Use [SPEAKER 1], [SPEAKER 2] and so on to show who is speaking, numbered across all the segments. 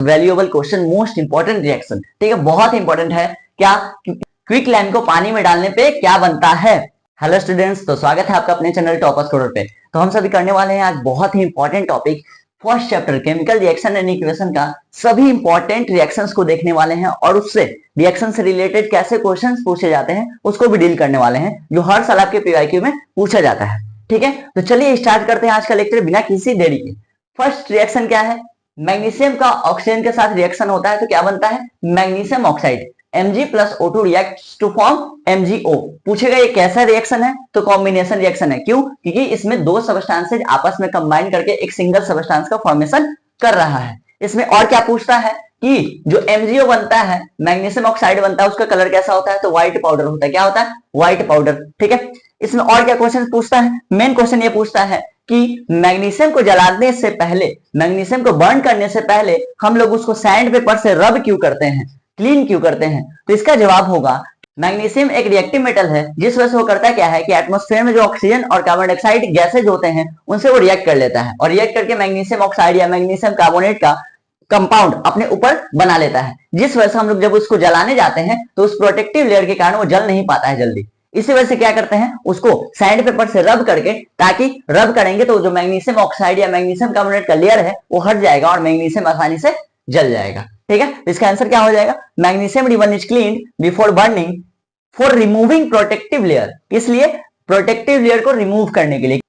[SPEAKER 1] Valuable question, most important reaction, ठीक है, बहुत इंपॉर्टेंट है। क्या क्विक लाइम को पानी में डालने पे क्या बनता है। हेलो स्टूडेंट्स, तो स्वागत है आपका अपने चैनल टॉपर स्कोरर पे। तो हम सभी करने वाले हैं आज बहुत ही important topic, first chapter chemical reaction and equation का सभी इंपॉर्टेंट रिएक्शंस को देखने वाले हैं और उससे रिएक्शन से रिलेटेड कैसे क्वेश्चंस पूछे जाते हैं उसको भी डील करने वाले हैं, जो हर साल आपके पीवाईक्यू में पूछा जाता है। ठीक है, तो चलिए स्टार्ट करते हैं आज का लेक्चर बिना किसी देरी के। फर्स्ट रिएक्शन क्या है, मैग्नीशियम का ऑक्सीजन के साथ रिएक्शन होता है तो क्या बनता है, magnesium oxide. Mg plus O2 reacts to form MgO। पूछेगा ये कैसा रिएक्शन है, तो कॉम्बिनेशन रिएक्शन है। क्यों? क्योंकि इसमें दो सबस्टांसेज आपस में कंबाइन करके एक सिंगल सबस्टांस का फॉर्मेशन कर रहा है। इसमें और क्या पूछता है कि जो MgO बनता है, मैग्नीशियम ऑक्साइड बनता है, उसका कलर कैसा होता है, तो व्हाइट पाउडर होता है। क्या होता है? White powder. ठीक है, इसमें और क्या क्वेश्चन पूछता है, मेन क्वेश्चन ये पूछता है कि मैग्नीशियम को जलाने से पहले, मैग्नीशियम को बर्न करने से पहले हम लोग उसको सैंड पेपर से रब क्यों करते हैं, क्लीन क्यों करते हैं। तो इसका जवाब होगा मैग्नीशियम एक रिएक्टिव मेटल है, जिस वजह से वो करता क्या है कि एटमॉस्फेयर में जो ऑक्सीजन और कार्बन डाइऑक्साइड गैसेज होते हैं उनसे वो रिएक्ट कर लेता है और रिएक्ट करके मैग्नीशियम ऑक्साइड या मैग्नीशियम कार्बोनेट का कंपाउंड अपने ऊपर बना लेता है, जिस वजह से हम लोग जब उसको जलाने जाते हैं तो उस प्रोटेक्टिव लेयर के कारण वो जल नहीं पाता है जल्दी। इसी वजह से क्या करते हैं, उसको सैंड पेपर से रब करके, ताकि रब करेंगे तो जो मैग्नीशियम ऑक्साइड या मैग्नीशियम कार्बोनेट का लेयर है वो हट जाएगा और मैग्नीशियम आसानी से जल जाएगा। ठीक है, इसका आंसर क्या हो जाएगा, magnesium ribbon is cleaned before burning for removing protective layer. इसलिए प्रोटेक्टिव लेयर को रिमूव करने के लिए,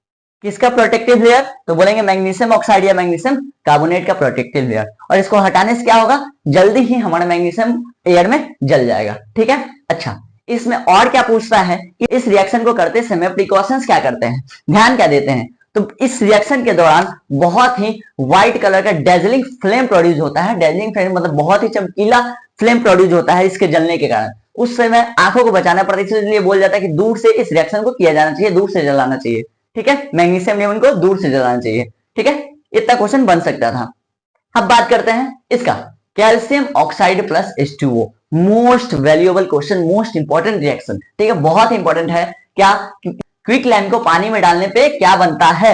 [SPEAKER 1] किसका प्रोटेक्टिव लेयर, तो बोलेंगे मैग्नीशियम ऑक्साइड या मैग्नीशियम कार्बोनेट का प्रोटेक्टिव लेयर। और इसको हटाने से क्या होगा, जल्दी ही हमारा मैग्नीशियम एयर में जल जाएगा। ठीक है, अच्छा इसमें और क्या पूछता है कि इस रिएक्शन को करते समय प्रिकॉशंस क्या करते हैं, ध्यान क्या देते हैं। तो इस रिएक्शन के दौरान बहुत ही व्हाइट कलर का डेजलिंग फ्लेम प्रोड्यूस होता है। डेजलिंग फ्लेम मतलब बहुत ही चमकीला फ्लेम प्रोड्यूस होता है इसके जलने के कारण। उस समय आंखों को बचाना पड़ता है, इसलिए बोल जाता है कि दूर से इस रिएक्शन को किया जाना चाहिए, दूर से जलाना चाहिए। ठीक है, मैग्नीशियम रिबन को दूर से जलाना चाहिए। ठीक है, इतना क्वेश्चन बन सकता था। अब बात करते हैं इसका, calcium oxide plus H2O, most valuable question, most important reaction. ठीक है, बहुत इंपॉर्टेंट है। क्या क्विक लाइम को पानी में डालने पे क्या बनता है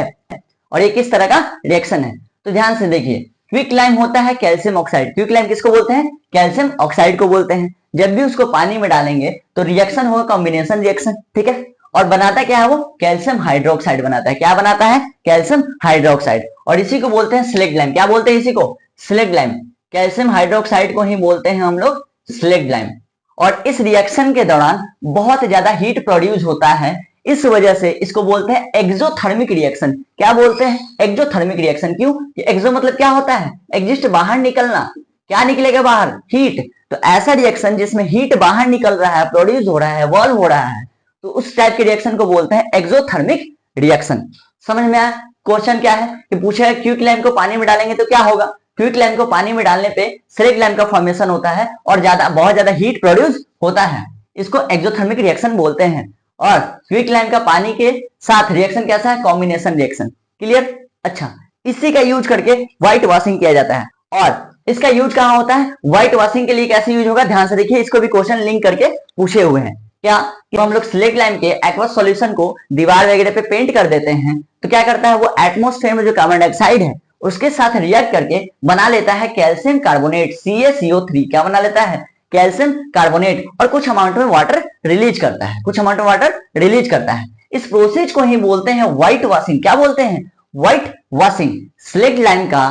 [SPEAKER 1] और ये किस तरह का रिएक्शन है, तो ध्यान से देखिए। क्विक लाइम होता है कैल्शियम ऑक्साइड। क्विक लाइम किसको बोलते हैं, कैल्शियम ऑक्साइड को बोलते हैं। जब भी उसको पानी में डालेंगे तो रिएक्शन होगा कॉम्बिनेशन रिएक्शन। ठीक है, और बनाता क्या है वो, कैल्शियम हाइड्रोक्साइड बनाता है। क्या बनाता है, कैल्शियम हाइड्रोक्साइड। और इसी को बोलते हैं स्लेक्ट लाइम। क्या बोलते हैं इसी को, स्लेक्ट लाइम। कैल्शियम हाइड्रोक्साइड को ही बोलते हैं हम लोग स्लेक्ट लाइम। और इस रिएक्शन के दौरान बहुत ज्यादा हीट प्रोड्यूस होता है, इस वजह से इसको बोलते हैं एक्सोथर्मिक रिएक्शन। क्या बोलते हैं, एक्सोथर्मिक रिएक्शन। क्यों, एक्सो मतलब क्या होता है, एग्जिस्ट, बाहर निकलना। क्या निकलेगा बाहर, हीट। तो ऐसा रिएक्शन जिसमें हीट बाहर निकल रहा है, प्रोड्यूस हो रहा है, वॉल्व हो रहा है, तो उस टाइप के रिएक्शन को बोलते हैं एक्सोथर्मिक रिएक्शन। समझ में आया। क्वेश्चन क्या है कि पूछा क्विक लाइम को पानी में डालेंगे तो क्या होगा। क्विक लाइम को पानी में डालने पे स्लेक्ट लाइम का फॉर्मेशन होता है और बहुत ज्यादा हीट प्रोड्यूस होता है, इसको एक्सोथर्मिक रिएक्शन बोलते हैं। और क्विक लाइम का पानी के साथ रिएक्शन कैसा है, कॉम्बिनेशन रिएक्शन। क्लियर। अच्छा, इसी का यूज करके व्हाइट वॉशिंग किया जाता है। और इसका यूज कहां होता है, व्हाइट वॉशिंग के लिए कैसे यूज होगा, ध्यान से देखिए। इसको भी क्वेश्चन लिंक करके पूछे हुए हैं। क्या कि हम लोग स्लेक्ट लाइम के एक्वस सॉल्यूशन को दीवार वगैरह पे पेंट कर देते हैं, तो क्या करता है वो, एटमॉस्फेयर में जो कार्बन डाइऑक्साइड है उसके साथ रिएक्ट करके बना लेता है कैल्शियम कार्बोनेट, CaCO3। क्या बना लेता है, कैल्शियम कार्बोनेट, और कुछ अमाउंट में वाटर रिलीज करता है, कुछ अमाउंट में वाटर रिलीज करता है। इस प्रोसेस को ही बोलते हैं व्हाइट वॉशिंग। क्या बोलते हैं, व्हाइट वॉशिंग। स्लेक्ट लाइम का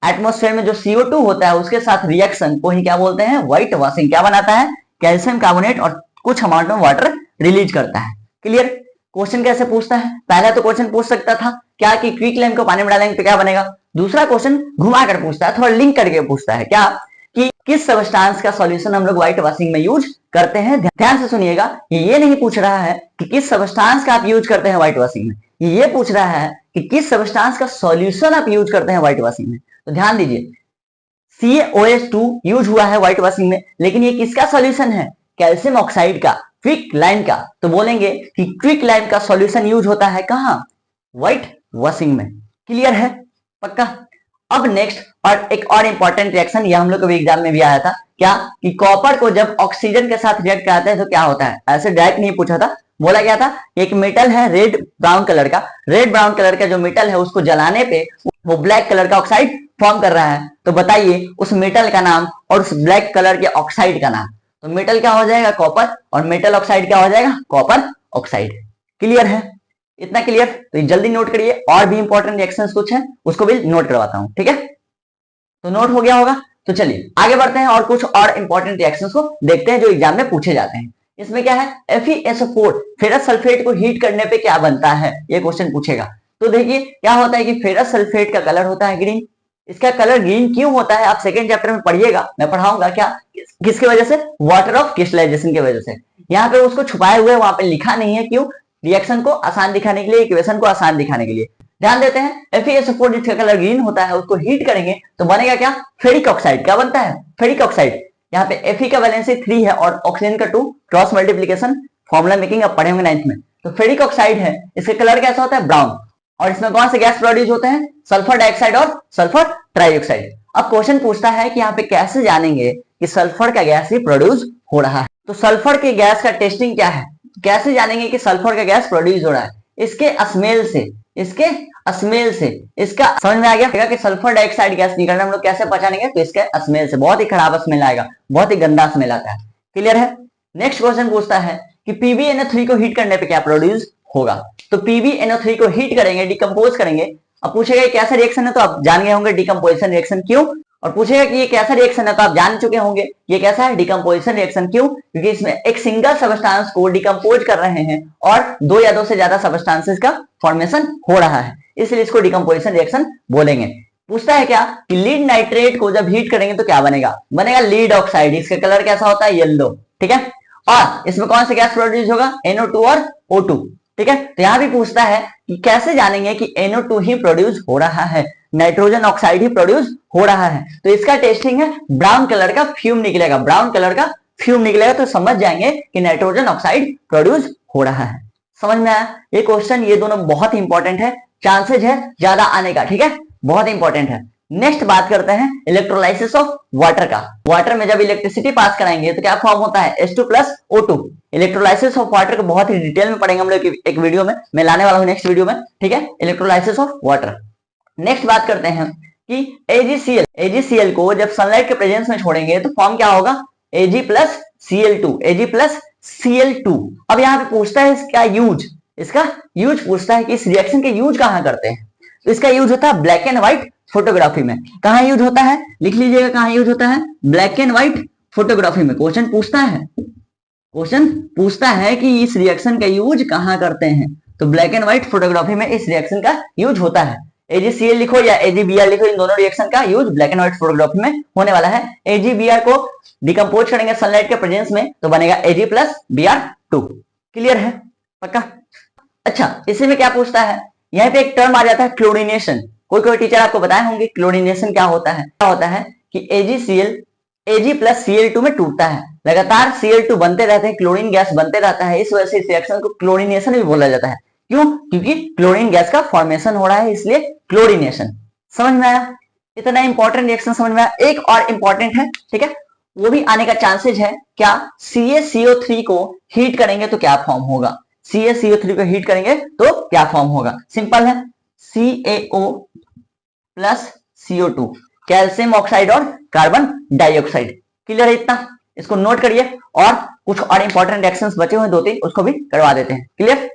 [SPEAKER 1] एटमॉस्फेयर में जो CO2 होता है उसके साथ रिएक्शन को ही क्या बोलते हैं, व्हाइट वॉशिंग। क्या बनाता है, कैल्शियम कार्बोनेट और कुछ अमाउंट में वाटर रिलीज करता है। क्लियर। क्वेश्चन कैसे पूछता है, पहला तो क्वेश्चन पूछ सकता था क्या कि क्विक लाइम को पानी में डालेंगे तो क्या बनेगा। दूसरा क्वेश्चन घुमा कर पूछता है, थोड़ा लिंक करके पूछता है, क्या कि किस सबस्टांस का सॉल्यूशन हम लोग व्हाइट वॉशिंग में यूज करते हैं। ध्यान से सुनिएगा, ये नहीं पूछ रहा है कि किस सबस्टांस का आप यूज करते हैं व्हाइट वॉशिंग में, ये पूछ रहा है कि किस सबस्टांस का सॉल्यूशन आप यूज करते हैं व्हाइट वॉशिंग में। तो ध्यान दीजिए, CaOH2 यूज हुआ है व्हाइट वॉशिंग में, लेकिन ये किसका सॉल्यूशन है, कैल्शियम ऑक्साइड का, क्विक लाइम का। तो बोलेंगे कि क्विक लाइम का सॉल्यूशन यूज होता है कहां, व्हाइट वॉशिंग में। क्लियर है, पक्का। अब नेक्स्ट और एक और इंपॉर्टेंट रिएक्शन, यह हम लोग को भी एग्जाम में भी आया था, क्या कि कॉपर को जब ऑक्सीजन के साथ रिएक्ट कराते हैं तो क्या होता है। ऐसे डायरेक्ट नहीं पूछा था, बोला गया था एक मेटल है रेड ब्राउन कलर का, रेड ब्राउन कलर का जो मेटल है उसको जलाने पे वो ब्लैक कलर का ऑक्साइड फॉर्म कर रहा है। तो बताइए उस मेटल का नाम और उस ब्लैक कलर के ऑक्साइड का नाम। तो मेटल क्या हो जाएगा? कॉपर, और मेटल ऑक्साइड क्या हो जाएगा? Copper oxide. क्लियर है? इतना क्लियर? तो जल्दी नोट करिए, और भी इंपॉर्टेंट रिएक्शंस कुछ है उसको भी नोट करवाता हूं, ठीक है? तो नोट हो गया होगा। तो चलिए आगे बढ़ते हैं और कुछ और इंपॉर्टेंट रिएक्शंस को देखते हैं जो एग्जाम में पूछे जाते हैं। इसमें क्या है? FeSO4 फेरस सल्फेट को हीट करने पे क्या बनता है, ये क्वेश्चन पूछेगा। तो देखिए क्या होता है कि फेरस सल्फेट का कलर होता है ग्रीन। इसका कलर ग्रीन क्यों होता है आप सेकेंड चैप्टर में पढ़िएगा, मैं पढ़ाऊंगा। क्या किसकी वजह से? वाटर ऑफ क्रिस्टलाइजेशन की वजह से। यहाँ पे उसको छुपाए हुए वहां पे लिखा नहीं है, क्यों? रिएक्शन को आसान दिखाने के लिए, इक्वेशन को आसान दिखाने के लिए। ध्यान देते हैं FeSO4 जिसका कलर ग्रीन होता है उसको हीट करेंगे तो बनेगा क्या? Ferric oxide. क्या बनता है? Ferric oxide. यहाँ पे Fe का वैलेंसी 3 है और ऑक्सीजन का 2, क्रॉस मल्टीप्लीकेशन फॉर्मूला मेकिंग अब पढ़े होंगे 9th में। तो फेरिक ऑक्साइड है, इसका कलर कैसा होता है? ब्राउन। और इसमें कौन से गैस प्रोड्यूस होते हैं? सल्फर डाइऑक्साइड और सल्फर ट्राइऑक्साइड। अब क्वेश्चन पूछता है कि यहाँ पे कैसे जानेंगे कि सल्फर का गैस ही प्रोड्यूस हो रहा है। तो सल्फर के गैस का टेस्टिंग क्या है? कैसे जानेंगे कि सल्फर का गैस प्रोड्यूस हो रहा है? इसके स्मेल से, इसके स्मेल से। इसका समझ में आ गया कि सल्फर डाइऑक्साइड गैस निकलना हम लोग कैसे पहचानेंगे? तो इसके स्मेल से। बहुत ही खराब स्मेल आएगा, बहुत ही गंदा स्मेल आता है। क्लियर है? नेक्स्ट क्वेश्चन पूछता है कि PbNO3 को हीट करने पे क्या प्रोड्यूस होगा। तो PbNO3 को हीट करेंगे, डिकम्पोज करेंगे। अब पूछेगा कैसा रिएक्शन है, तो आप जान गए होंगे डिकम्पोजिशन रिएक्शन। क्यों? और पूछेगा कि ये कैसा रिएक्शन है, तो आप जान चुके होंगे ये कैसा है? Decomposition reaction. क्यों? क्योंकि इसमें एक सिंगल सबस्टांस को डिकम्पोज कर रहे हैं और 2 या 2 से ज्यादा सबस्टांसेस का फॉर्मेशन हो रहा है, इसलिए इसको डिकम्पोजिशन रिएक्शन बोलेंगे। पूछता है क्या कि लीड नाइट्रेट को जब हीट करेंगे तो क्या बनेगा? बनेगा लीड ऑक्साइड। इसका कलर कैसा होता है? येलो। ठीक है? और इसमें कौन सा गैस प्रोड्यूस होगा? NO2 और O2। ठीक है? तो यहां भी पूछता है कि कैसे जानेंगे कि NO2 ही प्रोड्यूस हो रहा है, नाइट्रोजन ऑक्साइड ही प्रोड्यूस हो रहा है। तो इसका टेस्टिंग है, ब्राउन कलर का फ्यूम निकलेगा, ब्राउन कलर का फ्यूम निकलेगा तो समझ जाएंगे कि नाइट्रोजन ऑक्साइड प्रोड्यूस हो रहा है। समझ में आया? ये क्वेश्चन, ये दोनों बहुत इंपॉर्टेंट है, चांसेज है ज्यादा आने का। ठीक है? बहुत इंपॉर्टेंट है। नेक्स्ट बात करते हैं इलेक्ट्रोलाइसिस ऑफ वाटर का। वाटर में जब इलेक्ट्रिसिटी पास कराएंगे तो क्या फॉर्म होता है? H2+O2। इलेक्ट्रोलाइसिस ऑफ वाटर को बहुत ही डिटेल में पढ़ेंगे हम लोग एक वीडियो में, मैं लाने वाला हूं नेक्स्ट वीडियो में। ठीक है? Electrolysis of water. नेक्स्ट बात करते हैं कि AgCl को जब सनलाइट के प्रेजेंस में छोड़ेंगे तो फॉर्म क्या होगा? Ag+Cl2। अब यहाँ पे पूछता है इसका यूज पूछता है कि इस रिएक्शन के यूज कहां करते हैं। तो इसका यूज होता है ब्लैक एंड व्हाइट फोटोग्राफी में। कहां यूज होता है? लिख लीजिएगा कहां यूज होता है? ब्लैक एंड व्हाइट फोटोग्राफी में। क्वेश्चन पूछता है कि इस रिएक्शन का यूज कहां करते हैं। तो ब्लैक एंड व्हाइट फोटोग्राफी में इस रिएक्शन का यूज होता है। AgCl लिखो या AgBr लिखो, इन दोनों रिएक्शन का use black and white photography में होने वाला है। AgBr को डिकम्पोज करेंगे सनलाइट के प्रेजेंस में तो बनेगा Ag+Br2। क्लियर है? पक्का? अच्छा, इसी में क्या पूछता है? यहाँ पे एक टर्म आ जाता है क्लोरीनेशन। कोई टीचर आपको बताए होंगे क्लोरीनेशन क्या होता है। क्या होता है कि AgCl Ag+Cl2 में टूटता है, लगातार Cl2 बनते रहते हैं, क्लोरीन गैस बनते रहता है, इस वजह से इस रिएक्शन को क्लोरीनेशन भी बोला जाता है। क्यों? क्योंकि क्लोरीन गैस का फॉर्मेशन हो रहा है, इसलिए क्लोरीनेशन। समझ में आया? इतना इंपॉर्टेंट रिएक्शन समझ में आया। एक और इंपॉर्टेंट है, ठीक है, वो भी आने का चांसेज है। क्या? CaCO3 को हीट करेंगे तो क्या फॉर्म होगा? CaCO3 को हीट करेंगे तो क्या फॉर्म होगा? सिंपल है, CaO+CO2, कैल्शियम ऑक्साइड और कार्बन डाइऑक्साइड। क्लियर है इतना? इसको नोट करिए और कुछ और इंपॉर्टेंट रिएक्शंस बचे हुए 2-3 उसको भी करवा देते हैं। क्लियर?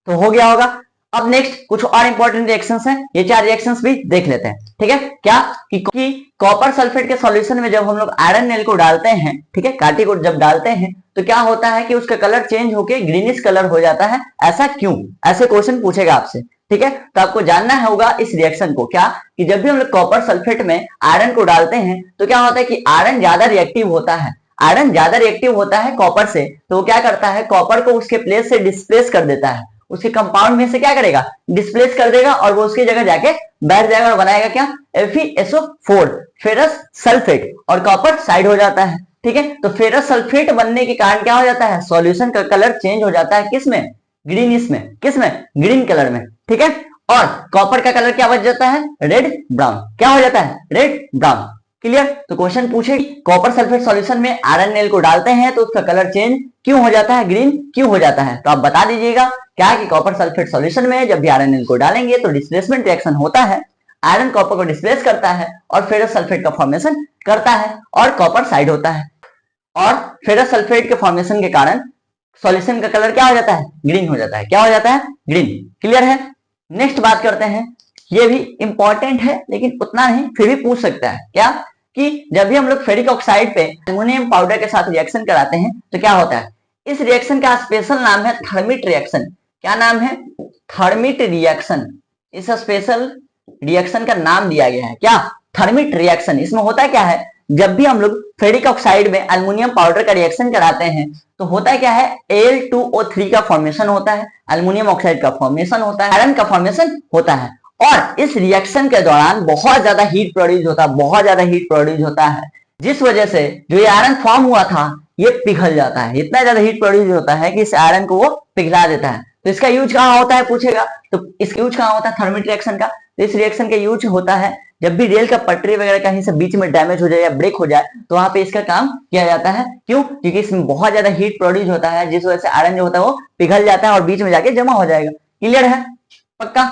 [SPEAKER 1] तो हो गया होगा। अब नेक्स्ट कुछ और इंपॉर्टेंट रिएक्शंस हैं, ये 4 रिएक्शंस भी देख लेते हैं। ठीक है? क्या कि कॉपर सल्फेट के सॉल्यूशन में जब हम लोग आयरन नेल को डालते हैं, ठीक है, कांटे को जब डालते हैं तो क्या होता है कि उसका कलर चेंज होके ग्रीनिश कलर हो जाता है। ऐसा क्यों? ऐसे क्वेश्चन पूछेगा आपसे। ठीक है? तो आपको जानना होगा इस रिएक्शन को। क्या कि जब भी हम लोग कॉपर सल्फेट में आयरन को डालते हैं तो क्या होता है कि आयरन ज्यादा रिएक्टिव होता है। आयरन ज्यादा रिएक्टिव होता है कॉपर से, तो वो क्या करता है? कॉपर को उसके प्लेस से डिस्प्लेस कर देता है, उसके कंपाउंड में से क्या करेगा? डिस्प्लेस कर देगा और वो उसकी जगह जाके बैठ जाएगा और बनाएगा क्या? FeSO4, फेरस सल्फेट, और कॉपर साइड हो जाता है। ठीक है? तो फेरस सल्फेट बनने के कारण क्या हो जाता है? सॉल्यूशन का कलर चेंज हो जाता है। किसमें? ग्रीनिश में। किसमें? ग्रीन कलर में। ठीक है? और कॉपर का कलर क्या बच जाता है? Red brown. क्या हो जाता है? Red brown. क्लियर। तो क्वेश्चन पूछे कॉपर सल्फेट सॉल्यूशन में आयरन नेल को डालते हैं तो उसका कलर चेंज क्यों हो जाता है, ग्रीन क्यों हो जाता है। तो आप बता दीजिएगा क्या कि कॉपर सल्फेट सॉल्यूशन में जब भी आयरन नेल को डालेंगे तो डिस्प्लेसमेंट रिएक्शन होता है, आयरन कॉपर को डिस्प्लेस करता है और फेरस सल्फेट का फॉर्मेशन करता है और कॉपर साइड होता है, और फेरस सल्फेट के फॉर्मेशन के कारण सॉल्यूशन का कलर क्या हो जाता है, ग्रीन हो जाता है। क्या हो जाता है, ग्रीन। क्लियर है। नेक्स्ट बात करते हैं, ये भी इंपॉर्टेंट है लेकिन उतना नहीं, फिर भी पूछ सकता है क्या कि जब भी हम लोग फेरिक ऑक्साइड पे एल्युमिनियम पाउडर के साथ रिएक्शन कराते हैं तो क्या होता है। इस रिएक्शन का स्पेशल नाम है थर्मिट रिएक्शन। क्या नाम है, थर्मिट रिएक्शन। इस स्पेशल रिएक्शन का नाम दिया गया है क्या, थर्मिट रिएक्शन। इसमें होता है क्या है, जब भी हम लोग फेरिक ऑक्साइड में एल्युमिनियम पाउडर का रिएक्शन कराते हैं तो होता है क्या है, Al2O3 का फॉर्मेशन होता है, एल्युमिनियम ऑक्साइड का फॉर्मेशन होता है, आयरन का फॉर्मेशन होता है, और इस रिएक्शन के दौरान बहुत ज्यादा हीट प्रोड्यूस होता है, बहुत ज्यादा हीट प्रोड्यूस होता है, जिस वजह से जो ये आयरन फॉर्म हुआ था ये पिघल जाता है। इतना ज्यादा हीट प्रोड्यूस होता है कि इस आयरन को वो पिघला देता है। तो इसका यूज कहाँ होता है पूछेगा, तो इसका यूज कहाँ होता है, थर्मिट रिएक्शन का। तो इस रिएक्शन का यूज होता है जब भी रेल का पटरी वगैरह कहीं से बीच में डैमेज हो जाए या ब्रेक हो जाए तो वहां पे इसका काम किया जाता है। क्यों, क्योंकि इसमें बहुत ज्यादा हीट प्रोड्यूस होता है जिस वजह से आयरन जो होता है वो पिघल जाता है और बीच में जाके जमा हो जाएगा। क्लियर है, पक्का।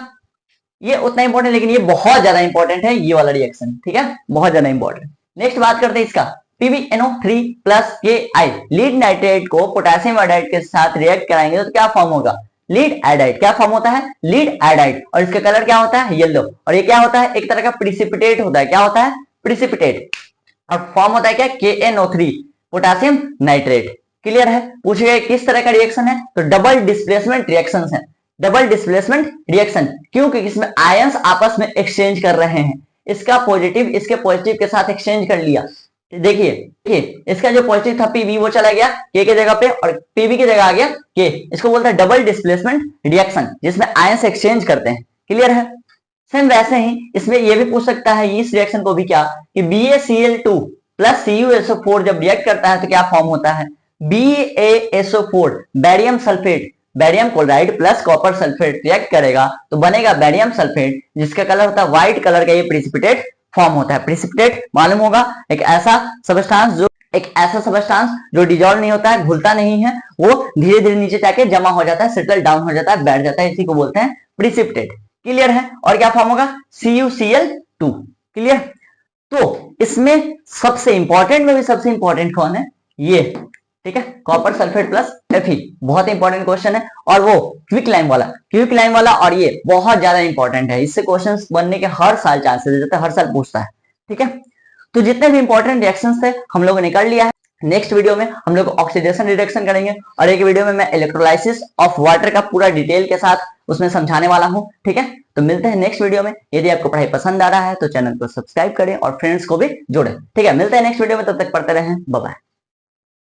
[SPEAKER 1] ये उतना इंपॉर्टेंट लेकिन ये बहुत ज्यादा इंपॉर्टेंट है ये वाला रिएक्शन, ठीक है, बहुत ज्यादा इंपॉर्टेंट। नेक्स्ट बात करते हैं इसका, PbNO3 plus Ki lead nitrate को पोटेशियम आयोडाइड के साथ रिएक्ट कराएंगे तो क्या फॉर्म होगा, लीड आयोडाइड। क्या फॉर्म होता है, लीड आयोडाइड, और इसका कलर क्या होता है, येलो। और ये क्या होता है, एक तरह का प्रिसिपिटेट होता है। क्या होता है, प्रिसिपिटेट। और फॉर्म होता है क्या, KNO3 पोटेशियम नाइट्रेट। क्लियर है। पूछेगा किस तरह का रिएक्शन है, तो डबल डिस्प्लेसमेंट रिएक्शन है। डबल डिस्प्लेसमेंट रिएक्शन क्योंकि इसमें आयंस आपस में एक्सचेंज कर रहे हैं, इसका पॉजिटिव इसके पॉजिटिव के साथ एक्सचेंज कर लिया। देखिए इसका जो पॉजिटिव था Pb वो चला गया K के जगह पे और Pb की जगह आ गया K। इसको बोलते हैं डबल डिस्प्लेसमेंट रिएक्शन जिसमें आयंस एक्सचेंज करते हैं। क्लियर है। सेम वैसे ही इसमें ये भी पूछ सकता है इस रिएक्शन को भी क्या कि BaCl2 प्लस CuSO4 जब रिएक्ट करता है तो क्या फॉर्म होता है, BaSO4 barium sulphate, barium chloride plus copper sulphate react करेगा तो बनेगा बैरियम सल्फेट जिसका कलर होता है व्हाइट कलर का। ये प्रिसिपिटेट फॉर्म होता है। प्रिसिपिटेट मालूम होगा, एक ऐसा सबस्टांस जो डिजॉल्व नहीं होता है, घुलता नहीं है, वो धीरे धीरे नीचे जाके जमा हो जाता है, सेटल डाउन हो जाता है, बैठ जाता है, इसी को बोलते हैं प्रिसिपिटेट। क्लियर है। और क्या फॉर्म होगा, CuCl2। क्लियर। तो इसमें सबसे इंपॉर्टेंट में भी सबसे इंपॉर्टेंट कौन है, ये, ठीक है, कॉपर सल्फेट प्लस Fe। बहुत इंपॉर्टेंट क्वेश्चन है और वो क्विक लाइम वाला, और ये बहुत ज्यादा इंपॉर्टेंट है। इससे क्वेश्चंस बनने के हर साल चांसेस रहते हैं, हर साल पूछता है। ठीक है। तो जितने भी इंपॉर्टेंट रिएक्शंस थे हम लोगों ने कर लिया है। नेक्स्ट वीडियो में हम लोग ऑक्सीडेशन रिडक्शन करेंगे और एक वीडियो में मैं इलेक्ट्रोलाइसिस ऑफ वाटर का पूरा डिटेल के साथ उसमें समझाने वाला हूं। ठीक है। तो मिलते हैं नेक्स्ट वीडियो में। यदि आपको पढ़ाई पसंद आ रहा है तो चैनल को सब्सक्राइब करें और फ्रेंड्स को भी जोड़ें। ठीक है, मिलते हैं नेक्स्ट वीडियो में, तब तक पढ़ते रहें। Bye bye.